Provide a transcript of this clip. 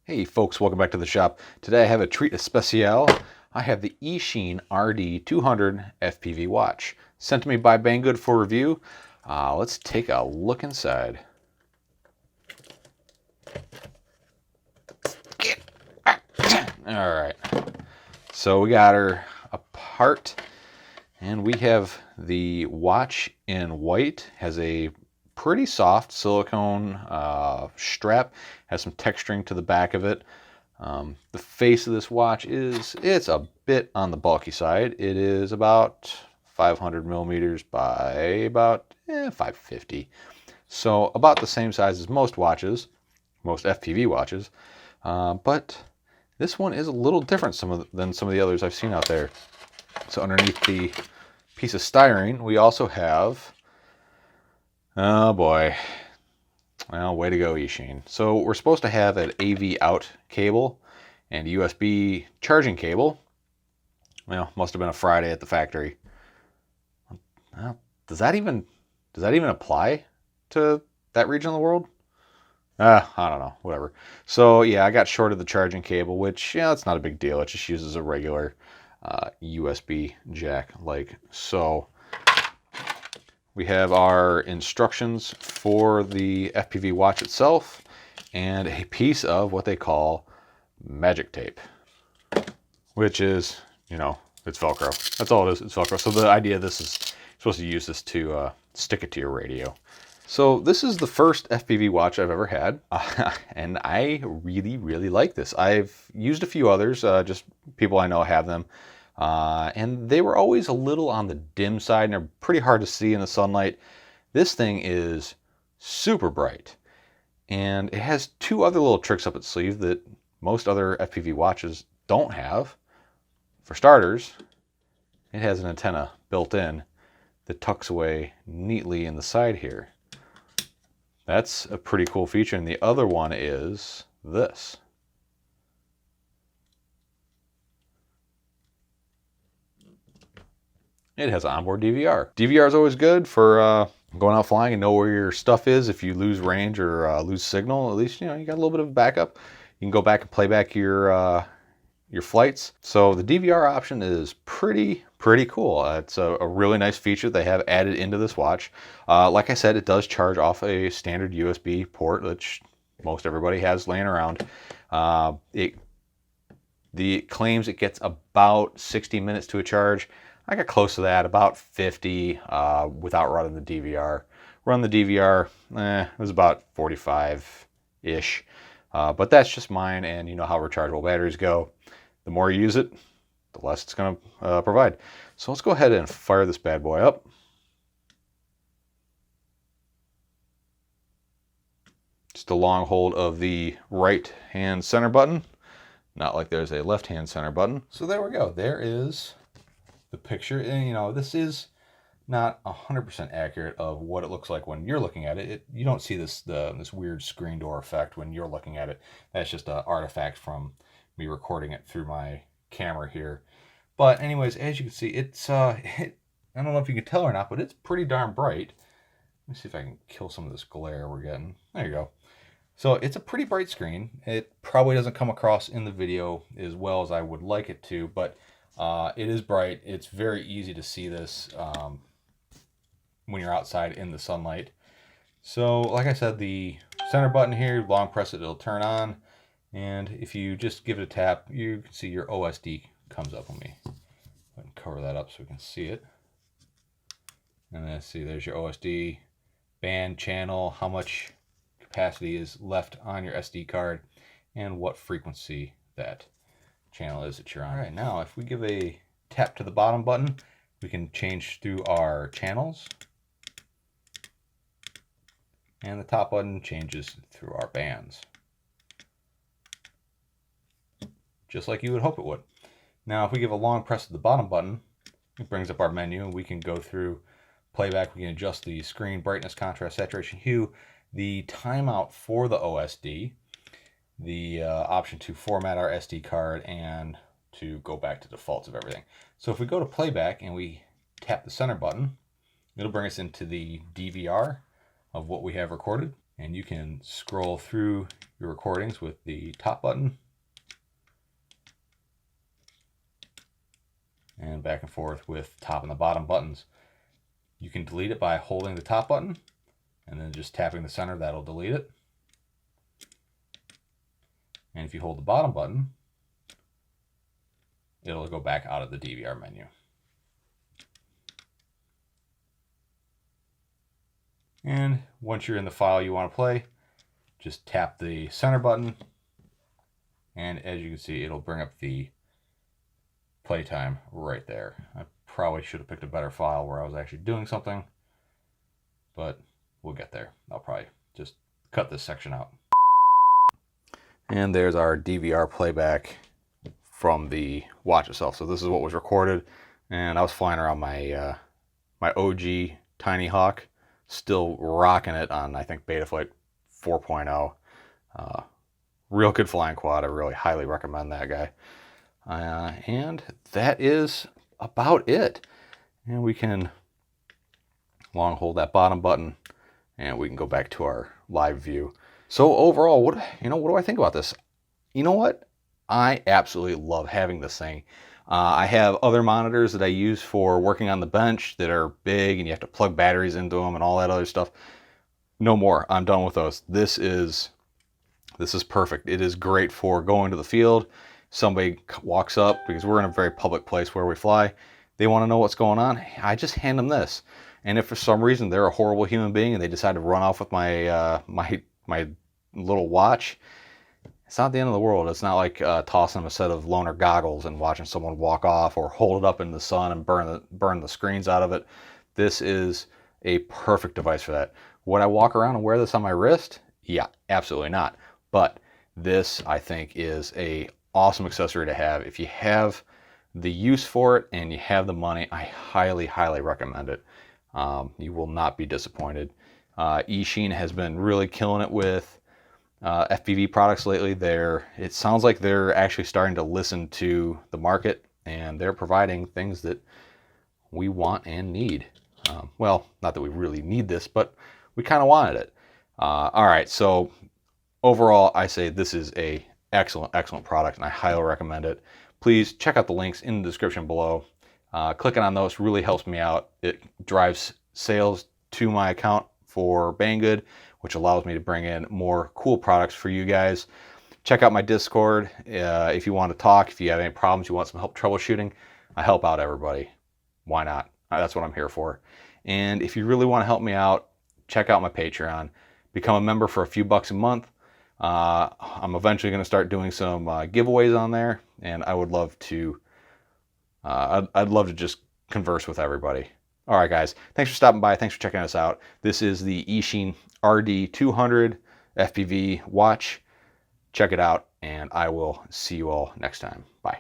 Hey folks, welcome back to the shop. Today I have a treat especial. I have the Eachine RD200 FPV watch. Sent to me by Banggood for review. Let's take a look inside. Alright, so we got her apart, and we have the watch in white. Has a pretty soft silicone strap, has some texturing to the back of it. The face of this watch it's a bit on the bulky side. It is about 500 millimeters by about 550. So about the same size as most watches, most FPV watches. But this one is a little different than some of the others I've seen out there. So underneath the piece of styrene, we also have, oh boy, well, way to go, Eachine. So we're supposed to have an AV out cable and a USB charging cable. Well, must have been a Friday at the factory. Well, does that even apply to that region of the world? I don't know, whatever. So yeah, I got shorted the charging cable, which, yeah, it's not a big deal. It just uses a regular USB jack like so. We have our instructions for the FPV watch itself and a piece of what they call magic tape, which is, it's Velcro. That's all it is, it's Velcro. So the idea of this is supposed to use this to stick it to your radio. So this is the first FPV watch I've ever had, and I really, really like this. I've used a few others, just people I know have them. And they were always a little on the dim side, and they're pretty hard to see in the sunlight. This thing is super bright, and it has two other little tricks up its sleeve that most other FPV watches don't have. For starters, it has an antenna built in that tucks away neatly in the side here. That's a pretty cool feature, and the other one is this. It has onboard DVR. DVR is always good for going out flying and know where your stuff is. If you lose range or lose signal, at least you got a little bit of backup. You can go back and play back your flights. So the DVR option is pretty cool. It's a really nice feature they have added into this watch. Like I said, it does charge off a standard USB port, which most everybody has laying around. It claims it gets about 60 minutes to a charge. I got close to that, about 50 without running the DVR. Run the DVR, it was about 45-ish. But that's just mine, and you know how rechargeable batteries go. The more you use it, the less it's going to provide. So let's go ahead and fire this bad boy up. Just a long hold of the right hand center button. Not like there's a left hand center button. So there we go. There is the picture. And this is not 100% accurate of what it looks like when you're looking at it. You don't see this weird screen door effect when you're looking at it. That's just an artifact from me recording it through my camera here. But anyways, as you can see, it's I don't know if you can tell or not, but it's pretty darn bright. Let me see if I can kill some of this glare we're getting. There you go. So it's a pretty bright screen. It probably doesn't come across in the video as well as I would like it to, but it is bright. It's very easy to see this when you're outside in the sunlight. So like I said, the center button here, long press it, it'll turn on. And if you just give it a tap, you can see your OSD comes up. Let me go ahead and cover that up so we can see it. And then see, there's your OSD, band, channel, how much capacity is left on your SD card, and what frequency that channel is that you're on. All right, now if we give a tap to the bottom button, we can change through our channels. And the top button changes through our bands, just like you would hope it would. Now, if we give a long press to the bottom button, it brings up our menu, and we can go through playback. We can adjust the screen brightness, contrast, saturation, hue, the timeout for the OSD, the option to format our SD card, and to go back to defaults of everything. So if we go to playback and we tap the center button, it'll bring us into the DVR of what we have recorded. And you can scroll through your recordings with the top button and back and forth with top and the bottom buttons. You can delete it by holding the top button and then just tapping the center, that'll delete it. And if you hold the bottom button, it'll go back out of the DVR menu. And once you're in the file you want to play, just tap the center button, and as you can see, it'll bring up the playtime right there. I probably should have picked a better file where I was actually doing something, but we'll get there. I'll probably just cut this section out. And there's our DVR playback from the watch itself. So this is what was recorded, and I was flying around my my OG Tiny Hawk, still rocking it on, I think, Betaflight 4.0. Real good flying quad. I really highly recommend that guy. And that is about it. And we can long hold that bottom button, and we can go back to our live view. So overall, what do I think about this? You know what? I absolutely love having this thing. I have other monitors that I use for working on the bench that are big and you have to plug batteries into them and all that other stuff. No more. I'm done with those. This is perfect. It is great for going to the field. Somebody walks up, because we're in a very public place where we fly. They want to know what's going on. I just hand them this. And if for some reason they're a horrible human being and they decide to run off with my my little watch, it's not the end of the world. It's not like tossing them a set of loaner goggles and watching someone walk off, or hold it up in the sun and burn the screens out of it. This is a perfect device for that. Would I walk around and wear this on my wrist? Yeah, absolutely not. But this, I think, is a awesome accessory to have. If you have the use for it and you have the money, I highly, highly recommend it. You will not be disappointed. Eachine has been really killing it with FPV products lately. It sounds like they're actually starting to listen to the market, and they're providing things that we want and need. Well, not that we really need this, but we kind of wanted it. All right, so overall, I say this is a excellent product, and I highly recommend it. Please check out the links in the description below. Clicking on those really helps me out. It drives sales to my account for Banggood, which allows me to bring in more cool products for you guys. Check out my Discord if you want to talk. If you have any problems, you want some help troubleshooting, I help out everybody. Why not? That's what I'm here for. And if you really want to help me out, check out my Patreon. Become a member for a few bucks a month. I'm eventually going to start doing some giveaways on there, and I would love to I'd love to just converse with everybody. All right, guys, thanks for stopping by. Thanks for checking us out. This is the Eachine RD200 FPV watch. Check it out, and I will see you all next time. Bye.